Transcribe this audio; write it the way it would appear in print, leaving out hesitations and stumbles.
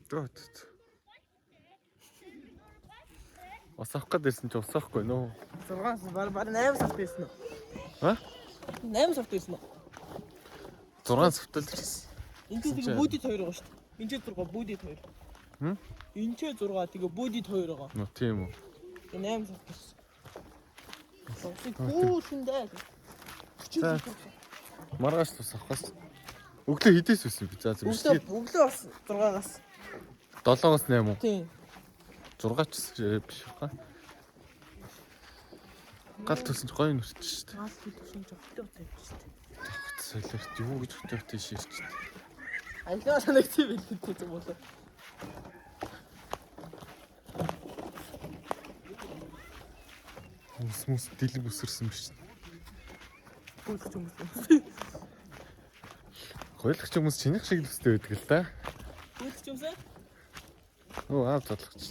Төө. Усаах гэдэрсэн чи усаахгүй нөө. 6 баг 8 сард байсан уу? Ха? 8 сард байсан уу? 6 сартад ирсэн. Энд тэгээ бүүдэд 2 байгаа шүү дээ. Энд 6 бүүдэд 2. Хм? Энд 6 тэгээ бүүдэд 2 байгаа. Нөө тийм үү. Тэгээ 8 сард ирсэн. Хүүшиндээ. За. Маргааш тусахаас. Өглөө хідээс байсан би. За зөв. Өглөө бас 6-аас. 7-оос 8 уу? Тийм. 6 ч биш хаа. Гал төсөн ч гоё нүсч шүү дээ. Гал төсөн ч өглөө тавьчих шүү дээ. Солиорт юу гэж хөтөвтэй ширч. Аялаа санагцсан байл гэдэг юм болоо. Хүмүүс дэлэг үсэрсэн биш. Гүйлч хүмүүс. Гойлогч хүмүүс чинийх шиг л өстэй байдаг л да. Гүйлч юмсаа? Оо аав залгч.